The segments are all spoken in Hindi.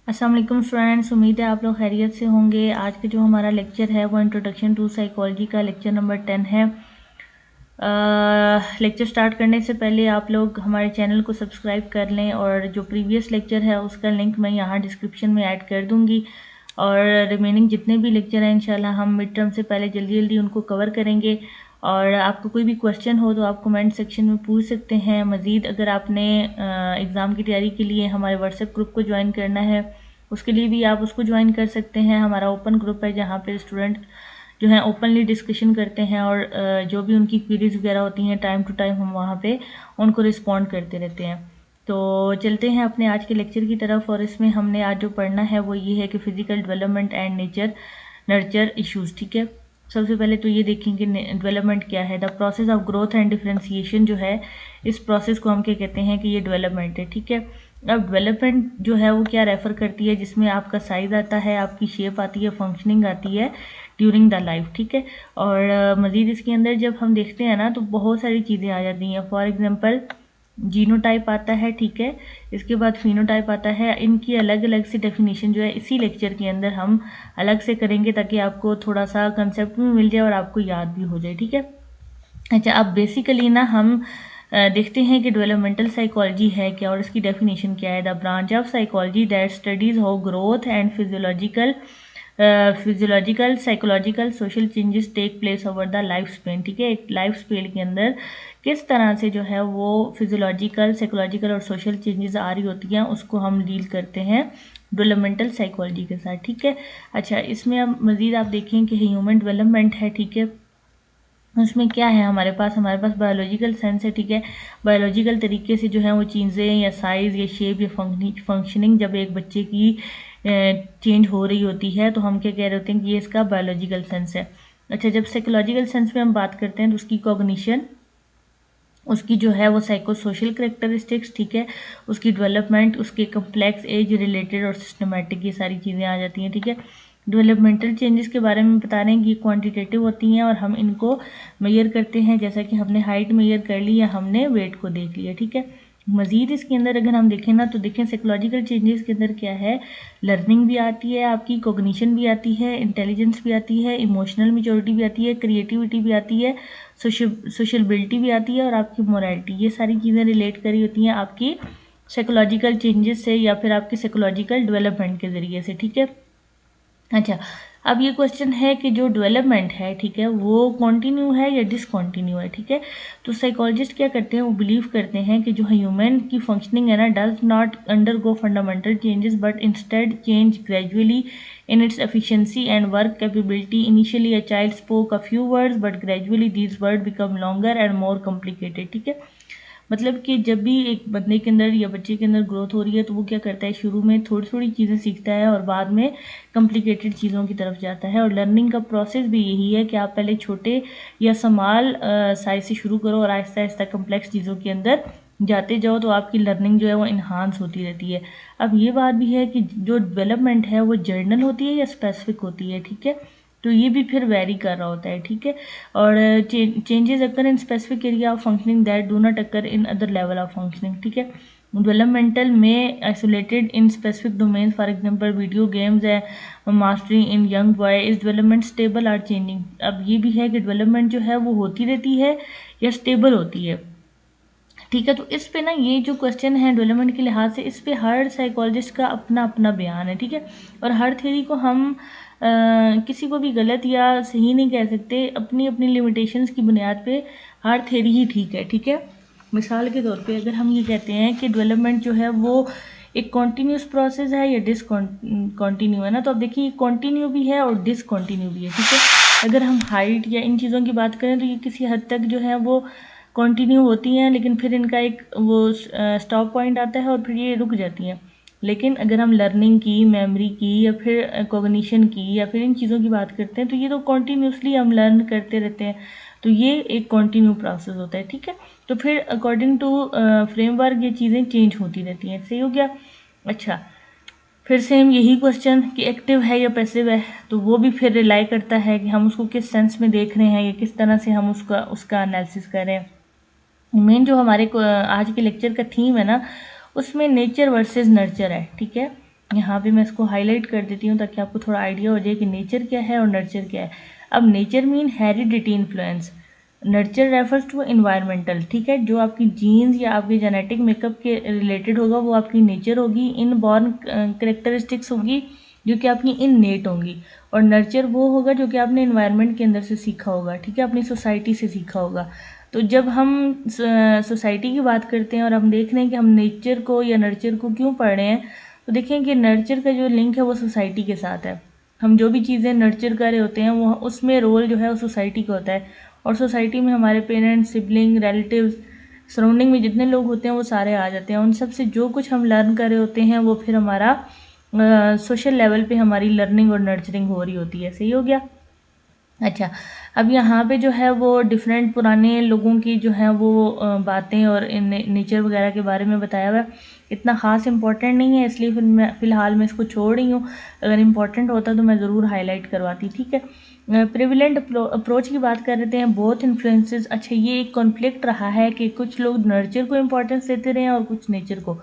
अस्सलाम वालेकुम फ्रेंड्स, उम्मीद है आप लोग खैरियत से होंगे। आज का जो हमारा लेक्चर है वो इंट्रोडक्शन टू साइकोलॉजी का लेक्चर नंबर 10 है। लेक्चर स्टार्ट करने से पहले आप लोग हमारे चैनल को सब्सक्राइब कर लें और जो प्रीवियस लेक्चर है उसका लिंक मैं यहाँ डिस्क्रिप्शन में ऐड कर दूँगी। और रिमेनिंग जितने भी लेक्चर हैं इंशाल्लाह हम मिड टर्म से पहले जल्दी जल्दी उनको कवर करेंगे। और आपको कोई भी क्वेश्चन हो तो आप कमेंट सेक्शन में पूछ सकते हैं। मज़ीद अगर आपने एग्ज़ाम की तैयारी के लिए हमारे व्हाट्सएप ग्रुप को ज्वाइन करना है उसके लिए भी आप उसको ज्वाइन कर सकते हैं। हमारा ओपन ग्रुप है जहाँ पे स्टूडेंट जो है ओपनली डिस्कशन करते हैं और जो भी उनकी क्वेरीज वगैरह होती हैं टाइम टू टाइम हम वहाँ पे उनको रिस्पॉन्ड करते रहते हैं। तो चलते हैं अपने आज के लेक्चर की तरफ। और इसमें हमने आज जो पढ़ना है वो ये है कि physical development and nature nurture issues. ठीक है, सबसे पहले तो ये देखें कि डेवलपमेंट क्या है। The process of growth and differentiation जो है इस प्रोसेस को हम क्या कहते हैं कि ये डेवलपमेंट है। ठीक है, अब डेवलपमेंट जो है वो क्या रेफ़र करती है, जिसमें आपका साइज़ आता है, आपकी शेप आती है, फंक्शनिंग आती है ड्यूरिंग द लाइफ। ठीक है, और मज़ीद इसके अंदर जब हम देखते हैं ना तो बहुत सारी चीज़ें आ जाती हैं। फॉर एग्जांपल जीनोटाइप आता है, ठीक है, इसके बाद फिनोटाइप आता है। इनकी अलग अलग से डेफिनेशन जो है इसी लेक्चर के अंदर हम अलग से करेंगे ताकि आपको थोड़ा सा कंसेप्ट भी मिल जाए और आपको याद भी हो जाए। ठीक है, अच्छा, अब बेसिकली ना हम देखते हैं कि डेवलपमेंटल साइकोलॉजी है क्या और इसकी डेफिनेशन क्या है। The branch of psychology that studies how growth and physiological psychological social changes take place over the life span. ठीक है, एक लाइफ स्पेन के अंदर किस तरह से जो है वो फिजियोलॉजिकल साइकोलॉजिकल और सोशल चेंजेस आ रही होती हैं उसको हम डील करते हैं डेवलपमेंटल साइकोलॉजी के साथ। ठीक है, अच्छा, इसमें अब मज़ीद आप देखें कि ह्यूमन डेवलपमेंट है। ठीक है, उसमें क्या है हमारे पास बायोलॉजिकल सेंस है। ठीक है, बायोलॉजिकल तरीके से जो है वो चीज़ें या साइज़ या शेप या फंक्शनिंग जब एक बच्चे की चेंज हो रही होती है तो हम क्या कह रहे होते हैं कि ये इसका बायोलॉजिकल सेंस है। अच्छा, जब साइकोलॉजिकल सेंस में हम बात करते हैं तो उसकी कॉग्निशन, उसकी जो है वो साइको सोशल करेक्टरिस्टिक्स, ठीक है, उसकी डेवलपमेंट, उसके कम्प्लेक्स एज रिलेटेड और सिस्टमेटिक, ये सारी चीज़ें आ जाती हैं। ठीक है, डेवलपमेंटल चेंजेस के बारे में बता रहे हैं कि क्वांटिटेटिव होती हैं और हम इनको मेजर करते हैं, जैसा कि हमने हाइट मेजर कर ली या हमने वेट को देख लिया। ठीक है, मज़ीद इसके अंदर अगर हम देखें ना तो देखें साइकोलॉजिकल चेंजेस के अंदर क्या है, लर्निंग भी आती है, आपकी कॉग्निशन भी आती है, इंटेलिजेंस भी आती है, इमोशनल मैच्योरिटी भी आती है, क्रिएटिविटी भी आती है, सोशलबिलिटी भी आती है और आपकी मोरालिटी। ये सारी चीज़ें रिलेट करी होती हैं आपकी साइकोलॉजिकल चेंजेस से या फिर आपकी साइकोलॉजिकल डेवलपमेंट के ज़रिए से। ठीक है, अच्छा, अब ये क्वेश्चन है कि जो डेवलपमेंट है, ठीक है, वो कॉन्टिन्यू है या डिसकॉन्टिन्यू है। ठीक है, तो साइकोलॉजिस्ट क्या करते हैं, वो बिलीव करते हैं कि जो ह्यूमन की फंक्शनिंग है ना does not undergo fundamental changes but instead change gradually in its efficiency and work capability. Initially a child spoke a few words but gradually these words become longer and more complicated. ठीक है, मतलब कि जब भी एक बंदे के अंदर या बच्चे के अंदर ग्रोथ हो रही है तो वो क्या करता है, शुरू में थोड़ी थोड़ी चीज़ें सीखता है और बाद में कॉम्प्लिकेटेड चीज़ों की तरफ जाता है। और लर्निंग का प्रोसेस भी यही है कि आप पहले छोटे या स्मॉल साइज से शुरू करो और आहिस्ता आहिस्ता कम्प्लेक्स चीज़ों के अंदर जाते जाओ तो आपकी लर्निंग जो है वो इन्हांस होती रहती है। अब ये बात भी है कि जो डेवलपमेंट है वो जर्नल होती है या स्पेसिफिक होती है। ठीक है, तो ये भी फिर वेरी कर रहा होता है। ठीक है, और changes occur in specific area of functioning that do not occur in other level of functioning. ठीक है, डेवलपमेंटल में isolated in specific domain, for example video games है, mastery in young boy is development stable or changing. अब ये भी है कि डेवलपमेंट जो है वो होती रहती है या स्टेबल होती है। ठीक है, तो इस पे ना ये जो क्वेश्चन है डेवलपमेंट के लिहाज से इस पे हर साइकोलॉजिस्ट का अपना अपना बयान है। ठीक है, और हर थ्योरी को हम किसी को भी गलत या सही नहीं कह सकते, अपनी अपनी लिमिटेशंस की बुनियाद पे हर थ्योरी ही ठीक है। ठीक है, मिसाल के तौर पे अगर हम ये कहते हैं कि डेवलपमेंट जो है वो एक कॉन्टीन्यूस प्रोसेस है या डिसकॉन्टिन्यू है ना, तो अब देखिए कॉन्टीन्यू भी है और डिसकॉन्टिन्यू भी है। ठीक है, अगर हम हाइट या इन चीज़ों की बात करें तो ये किसी हद तक जो है वो कंटिन्यू होती हैं, लेकिन फिर इनका एक वो स्टॉप पॉइंट आता है और फिर ये रुक जाती हैं। लेकिन अगर हम लर्निंग की, मेमोरी की या फिर कॉग्निशन की या फिर इन चीज़ों की बात करते हैं तो ये तो कॉन्टीन्यूसली हम लर्न करते रहते हैं, तो ये एक कॉन्टीन्यू प्रोसेस होता है। ठीक है, तो फिर अकॉर्डिंग टू फ्रेमवर्क ये चीज़ें चेंज होती रहती हैं। सही हो गया। अच्छा, फिर सेम यही क्वेश्चन कि एक्टिव है या पैसिव है, तो वो भी फिर रिलाई करता है कि हम उसको किस सेंस में देख रहे हैं या किस तरह से हम उसका एनालिसिस कर रहे हैं। मेन जो हमारे आज के लेक्चर का थीम है ना उसमें नेचर वर्सेस नर्चर है। ठीक है, यहाँ पे मैं इसको हाईलाइट कर देती हूँ ताकि आपको थोड़ा आइडिया हो जाए कि नेचर क्या है और नर्चर क्या है। अब nature mean heredity influence, nurture refers to environmental, ठीक है, जो आपकी जीन्स या आपके जेनेटिक मेकअप के रिलेटेड होगा वो आपकी नेचर होगी, इनबॉर्न करेक्टरिस्टिक्स होगी जो कि आपकी इननेट होंगी, और नर्चर वो होगा जो कि आपने एनवायरनमेंट के अंदर से सीखा होगा, ठीक है, अपनी सोसाइटी से सीखा होगा। तो जब हम सोसाइटी की बात करते हैं और हम देख रहे हैं कि हम नेचर को या नर्चर को क्यों पढ़ रहे हैं, तो देखें कि नर्चर का जो लिंक है वो सोसाइटी के साथ है। हम जो भी चीज़ें नर्चर कर रहे होते हैं वो उसमें रोल जो है वो सोसाइटी का होता है, और सोसाइटी में हमारे पेरेंट्स, सिबलिंग, रिलेटिव्स, सराउंडिंग में जितने लोग होते हैं वो सारे आ जाते हैं। उन सब से जो कुछ हम लर्न कर रहे होते हैं वो फिर हमारा सोशल लेवल पे हमारी लर्निंग और नर्चरिंग हो रही होती है। सही हो गया। अच्छा, अब यहाँ पे जो है वो डिफरेंट पुराने लोगों की जो है वो बातें और नेचर वगैरह के बारे में बताया हुआ है। इतना ख़ास इंपॉर्टेंट नहीं है, इसलिए फिर मैं फ़िलहाल मैं इसको छोड़ रही हूँ। अगर इम्पॉर्टेंट होता तो मैं ज़रूर हाईलाइट करवाती, ठीक है। प्रिविलेंट अप्रोच की बात कर रहे हैं, बोथ इन्फ्लुएंसेस। अच्छा, ये एक कॉन्फ्लिक्ट रहा है कि कुछ लोग नर्चर को इम्पोर्टेंस देते रहे हैं और कुछ नेचर को।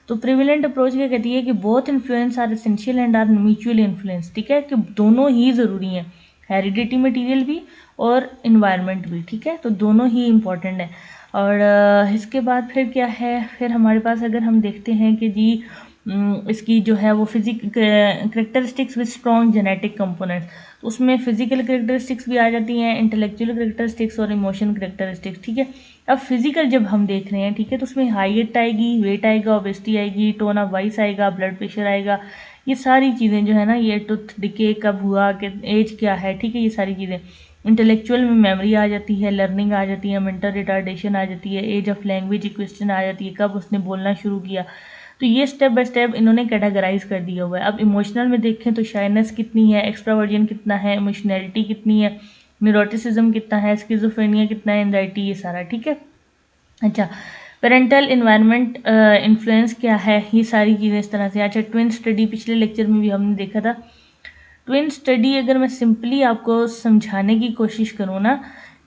तो प्रिविलेंट अप्रोच क्या कहती है कि both influence are essential and are mutual influence, ठीक है, कि दोनों ही ज़रूरी हैं, हेरिडिटी मटीरियल भी और इन्वायरमेंट भी, ठीक है, तो दोनों ही इम्पॉर्टेंट है। और इसके बाद फिर क्या है, फिर हमारे पास अगर हम देखते हैं कि जी इसकी जो है वो characteristics with strong genetic components, तो उसमें फिजिकल करेक्टरिस्टिक्स भी आ जाती हैं, इंटेलेक्चुअल करेक्टरिस्टिक्स और इमोशन करेक्टरिस्टिक्स, ठीक है। अब फिजिकल जब हम देख रहे हैं, ठीक है, तो उसमें हाइट आएगी, वेट आएगा, ओबेसिटी आएगी, टोन ऑफ वॉइस आएगा, ब्लड प्रेशर आएगा, ये सारी चीज़ें जो है ना, ये टूथ डिके कब हुआ, एज क्या है, ठीक है, ये सारी चीज़ें। इंटेलेक्चुअल में मेमोरी आ जाती है, लर्निंग आ जाती है, मेंटल रिटार्डेशन आ जाती है, एज ऑफ लैंग्वेज क्वेश्चन आ जाती है, कब उसने बोलना शुरू किया। तो ये स्टेप बाय स्टेप इन्होंने कैटेगराइज कर दिया हुआ है। अब इमोशनल में देखें तो शाइनेस कितनी है, एक्स्ट्रावर्जन कितना है, इमोशनैलिटी कितनी है, न्यूरोटिसिज्म कितना है, स्किज़ोफ्रेनिया कितना है, एंजाइटी, ये सारा, ठीक है। अच्छा, पेरेंटल इन्वायरमेंट इन्फ्लुएंस क्या है, ये सारी चीज़ें इस तरह से। अच्छा, ट्विन स्टडी पिछले लेक्चर में भी हमने देखा था। ट्विन स्टडी अगर मैं सिंपली आपको समझाने की कोशिश करूँ ना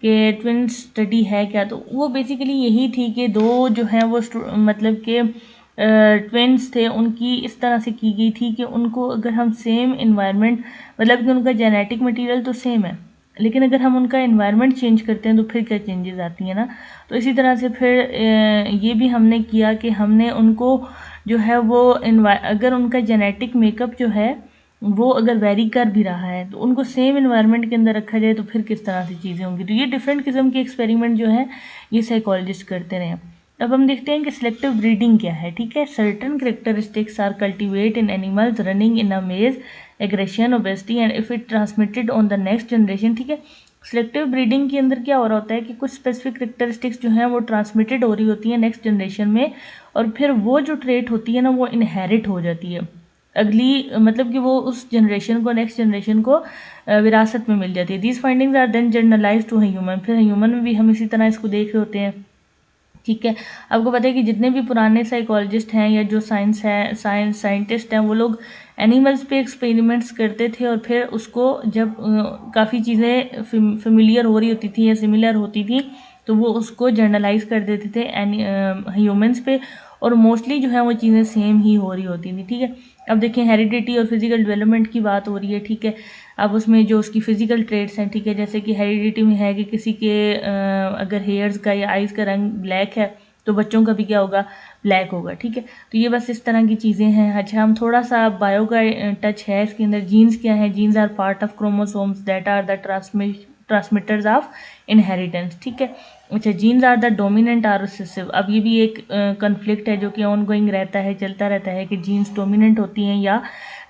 कि ट्विन स्टडी है क्या, तो वो बेसिकली यही थी कि दो जो हैं वो मतलब कि ट्विन्स थे, उनकी इस तरह से की गई थी कि उनको अगर हम सेम इन्वायरमेंट, मतलब कि उनका जेनेटिक मटेरियल तो सेम है, लेकिन अगर हम उनका इन्वायरमेंट चेंज करते हैं तो फिर क्या चेंजेस आती हैं ना। तो इसी तरह से फिर ये भी हमने किया कि हमने उनको जो है वो अगर उनका जेनेटिक मेकअप जो है वो अगर वेरी कर भी रहा है तो उनको सेम इन्वायरमेंट के अंदर रखा जाए तो फिर किस तरह से चीज़ें होंगी। तो ये डिफरेंट किस्म के एक्सपेरिमेंट जो है ये साइकोलॉजिस्ट करते रहे। अब हम देखते हैं कि सिलेक्टिव ब्रीडिंग क्या है, ठीक है। Certain characteristics are cultivate in animals running in a maze, aggression, obesity and if it transmitted on the next generation, ठीक है। सिलेक्टिव ब्रीडिंग के अंदर क्या हो रहा होता है कि कुछ स्पेसिफिक करेक्टरिस्टिक्स जो हैं वो ट्रांसमिटेड हो रही होती हैं नेक्स्ट जनरेशन में, और फिर वो जो ट्रेट होती है ना वो इनहेरिट हो जाती है अगली, मतलब कि वो उस जनरेशन को, नेक्स्ट जनरेशन को विरासत में मिल जाती है। These findings are then generalise to human, फिर ह्यूमन में भी हम इसी तरह इसको देख रहे होते हैं, ठीक है। आपको पता है कि जितने भी पुराने साइकोलॉजिस्ट हैं या जो साइंटिस्ट हैं वो लोग एनिमल्स पे एक्सपेरिमेंट्स करते थे, और फिर उसको जब काफ़ी चीज़ें फेमिलियर हो रही होती थी या सिमिलर होती थी तो वो उसको जर्नलाइज कर देते थे ह्यूमंस पे, और मोस्टली जो है वो चीज़ें सेम ही हो रही होती थी, ठीक है। अब देखें, हेरिडिटी और फिजिकल डेवलपमेंट की बात हो रही है, ठीक है। अब उसमें जो उसकी फिजिकल ट्रेट्स हैं, ठीक है, जैसे कि हेरिडिटी में है कि किसी के अगर हेयर्स का या आइज़ का रंग ब्लैक है तो बच्चों का भी क्या होगा, ब्लैक होगा, ठीक है। तो ये बस इस तरह की चीज़ें हैं। अच्छा, हम थोड़ा सा बायो का टच है इसके अंदर। जीन्स क्या है, genes are part of chromosomes that are the transmitters of inheritance, ठीक है। अच्छा, genes are the dominant are recessive. अब ये भी एक कन्फ्लिक्ट है जो कि ऑन गोइंग रहता है, चलता रहता है कि जीन्स डोमिनेंट होती हैं या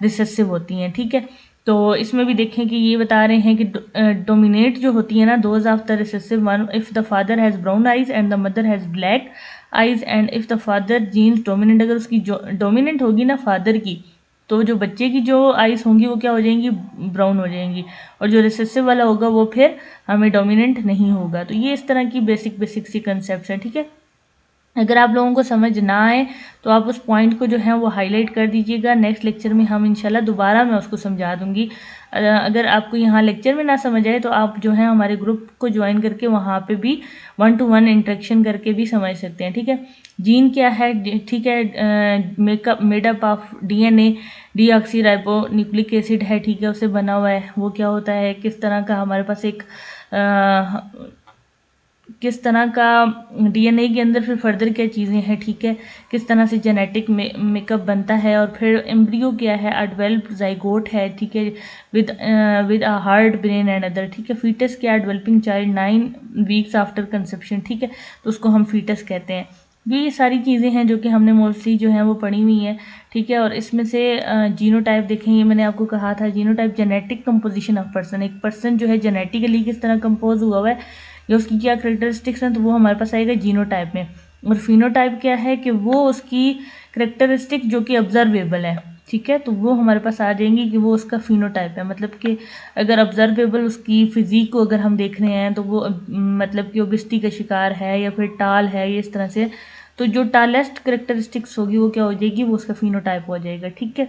रिसेसिव होती हैं, ठीक है। तो इसमें भी देखें कि ये बता रहे हैं कि डोमिनेट जो होती है ना, those of the recessive one if the father has brown eyes and the mother has black eyes, and if the father genes dominant, अगर उसकी जो डोमिनेंट होगी ना फादर की, तो जो बच्चे की जो आइज़ होंगी वो क्या हो जाएंगी, ब्राउन हो जाएंगी, और जो रिसेसिव वाला होगा वो फिर हमें डोमिनेंट नहीं होगा। तो ये इस तरह की बेसिक सी कंसेप्ट हैं, ठीक है। अगर आप लोगों को समझ ना आए तो आप उस पॉइंट को जो है वो हाईलाइट कर दीजिएगा। नेक्स्ट लेक्चर में हम इंशाल्लाह दोबारा मैं उसको समझा दूंगी। अगर आपको यहाँ लेक्चर में ना समझ आए तो आप जो है हमारे ग्रुप को ज्वाइन करके वहाँ पे भी 1-to-1 इंटरेक्शन करके भी समझ सकते हैं, ठीक है। जीन क्या है, ठीक है, made up of DNA deoxyribo nucleic acid है, ठीक है, उससे बना हुआ है। वो क्या होता है, किस तरह का हमारे पास किस तरह का DNA के अंदर फिर फर्दर क्या चीज़ें हैं, ठीक है, किस तरह से जेनेटिक मेकअप बनता है। और फिर एम्ब्रियो क्या है, डेवलप्ड जाइगोट है, ठीक है, with a hard brain and other, ठीक है। फीटस क्या है, developing child 9 weeks after conception, ठीक है, तो उसको हम फीटस कहते हैं। ये सारी चीज़ें हैं जो कि हमने मोस्टली जो है वो पढ़ी हुई हैं, ठीक है। और इसमें से जीनोटाइप देखें, ये मैंने आपको कहा था, genotype genetic composition of person, एक पर्सन जो है जेनेटिकली किस तरह कंपोज हुआ है या उसकी क्या करेक्टरिस्टिक्स हैं, तो वो हमारे पास आएगा जीनोटाइप में। और फिनोटाइप क्या है कि वो उसकी करेक्टरिस्टिक जो कि ऑब्जर्वेबल है, ठीक है, तो वो हमारे पास आ जाएंगी कि वो उसका फिनोटाइप है। मतलब कि अगर ऑब्जर्वेबल उसकी फिजिक को अगर हम देख रहे हैं तो वो मतलब कि ओबेसिटी का शिकार है या फिर टाल है, ये इस तरह से, तो जो टालेस्ट करेक्टरिस्टिक्स होगी वो क्या हो जाएगी, वो उसका फिनोटाइप हो जाएगा, ठीक है।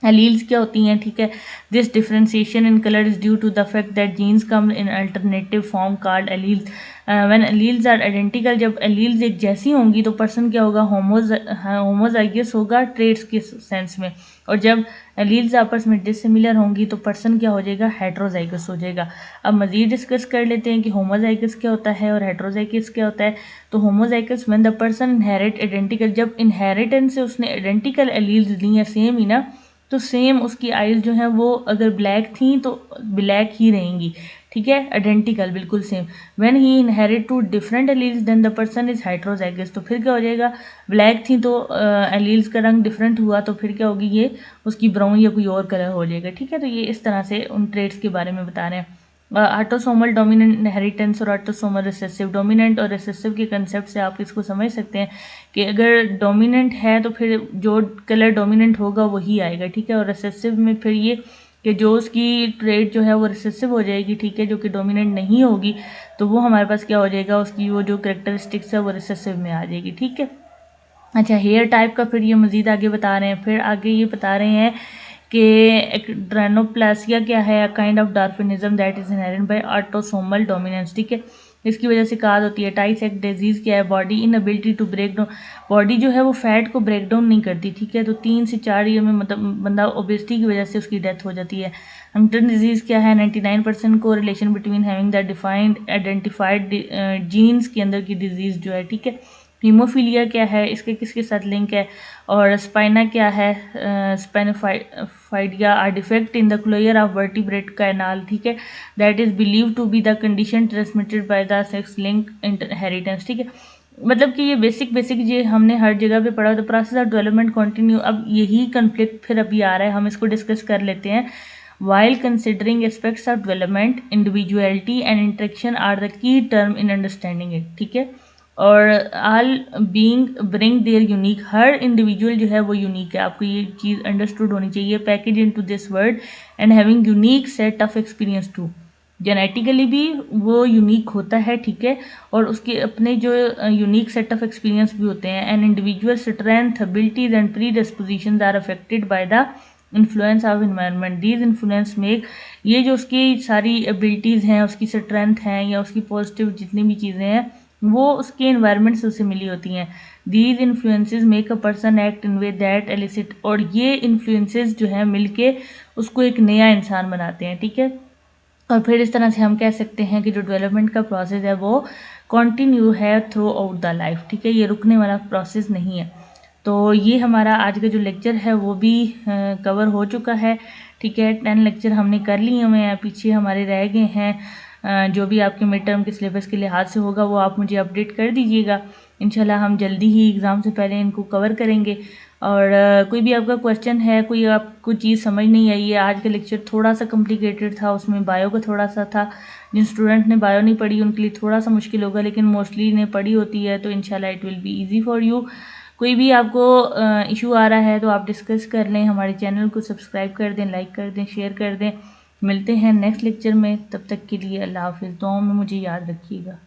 एलील्स क्या होती हैं, ठीक है, this differentiation in colour is due to the fact that genes come in alternative form called alleles. When alleles are identical, जब एलील्स एक जैसी होंगी तो पर्सन क्या होगा, होमोजाइगस होगा ट्रेड्स के सेंस में। और जब एलील्स आपस में डिसिमिलर होंगी तो पर्सन क्या हो जाएगा, हेट्रोजाइगस हो जाएगा। अब मजीद डिस्कस कर लेते हैं कि होमोजाइगस क्या होता है और हेट्रोजाइगस क्या होता है। तो homozygous when the person inherit identical, जब इनहेरिटेंस से उसने आइडेंटिकल एलील्स ली हैं, सेम ही ना, तो सेम उसकी आइज जो है वो अगर ब्लैक थी तो ब्लैक ही रहेंगी, ठीक है, आइडेंटिकल बिल्कुल same. When he inherit to different alleles then the person is heterozygous, तो फिर क्या हो जाएगा, ब्लैक थी तो एलील्स का रंग डिफरेंट हुआ तो फिर क्या होगी, ये उसकी ब्राउन या कोई और कलर हो जाएगा, ठीक है। तो ये इस तरह से उन ट्रेड्स के बारे में बता रहे हैं। ऑटोसोमल डोमिनेंट इनहेरिटेंस और ऑटोसोमल रिसेसिव, डोमिनेंट और रिसेसिव के कंसेप्ट से आप इसको समझ सकते हैं कि अगर डोमिनेंट है तो फिर जो कलर डोमिनेंट होगा वही आएगा, ठीक है। और रिसेसिव में फिर ये कि जो उसकी ट्रेड जो है वो रिसेसिव हो जाएगी, ठीक है, जो कि डोमिनेंट नहीं होगी, तो वो हमारे पास क्या हो जाएगा, उसकी वो जो करेक्टरिस्टिक्स है वो रिसेसिव में आ जाएगी, ठीक है। अच्छा, हेयर टाइप का फिर ये मज़ीद आगे बता रहे हैं। फिर आगे ये बता रहे हैं कि ड्रेनोप्लासिया क्या है, a kind of Darwinism that is inherent by autosomal dominance, ठीक है। इसकी वजह से कहा होती है। टाइसेक डिजीज़ क्या है, body inability to break down, body जो है वो फैट को ब्रेक डाउन नहीं करती, ठीक है, तो 3 से 4 ईयर में मतलब बंदा ओबेसिटी की वजह से उसकी डेथ हो जाती है। हंटन डिजीज़ क्या है, 99% को relation between having the defined identified genes के अंदर की डिजीज़ जो है, ठीक है। हीमोफीलिया क्या है, इसके किसके साथ लिंक है। और स्पाइना क्या है, spina bifida are defect in the closure of vertebral canal, ठीक है, that is believe to be the condition transmitted by the sex link inheritance, ठीक है। मतलब कि ये बेसिक ये हमने हर जगह पे पढ़ा। तो प्रोसेस ऑफ डेवलपमेंट कंटिन्यू, अब यही कन्फ्लिक्ट फिर अभी आ रहा है, हम इसको डिस्कस कर लेते हैं। While considering aspects of development, individuality and interaction are the key term in understanding it, ठीक है। और all being bring their unique, her individual जो है वो यूनिक है, आपको ये चीज़ अंडरस्टूड होनी चाहिए। Package into this word and having unique set of experience to, genetically भी वो यूनिक होता है, ठीक है, और उसके अपने जो यूनिक सेट ऑफ एक्सपीरियंस भी होते हैं। And individual strength, abilities and predispositions are affected by the influence of environment, these influence make, ये जो उसकी सारी एबिलिटीज़ हैं, उसकी स्ट्रेंथ हैं या उसकी पॉजिटिव जितनी भी चीज़ें हैं वो उसके इन्वायरमेंट से उससे मिली होती हैं। These influences make a person act in way that elicit, और ये इन्फ्लुएंसेस जो है मिलके उसको एक नया इंसान बनाते हैं, ठीक है। और फिर इस तरह से हम कह सकते हैं कि जो डेवलपमेंट का प्रोसेस है वो कंटिन्यू है थ्रू आउट द लाइफ, ठीक है, ये रुकने वाला प्रोसेस नहीं है। तो ये हमारा आज का जो लेक्चर है वो भी कवर हो चुका है, ठीक है। 10 लेक्चर हमने कर लिए हुए हैं, पीछे हमारे रह गए हैं। जो भी आपके मिड टर्म के सिलेबस के लिहाज से होगा वो आप मुझे अपडेट कर दीजिएगा। इंशाल्लाह हम जल्दी ही एग्ज़ाम से पहले इनको कवर करेंगे। और कोई भी आपका क्वेश्चन है, कोई आपको चीज़ समझ नहीं आई है, आज का लेक्चर थोड़ा सा कॉम्प्लिकेटेड था, उसमें बायो का थोड़ा सा था, जिन स्टूडेंट ने बायो नहीं पढ़ी उनके लिए थोड़ा सा मुश्किल होगा, लेकिन मोस्टली ने पढ़ी होती है तो इंशाल्लाह it will be easy for you. कोई भी आपको इशू आ रहा है तो आप डिस्कस कर लें, हमारे चैनल को सब्सक्राइब कर दें, लाइक कर दें, शेयर कर दें। मिलते हैं नेक्स्ट लेक्चर में, तब तक के लिए अल्लाह हाफिज़। दुआओं में मुझे याद रखिएगा।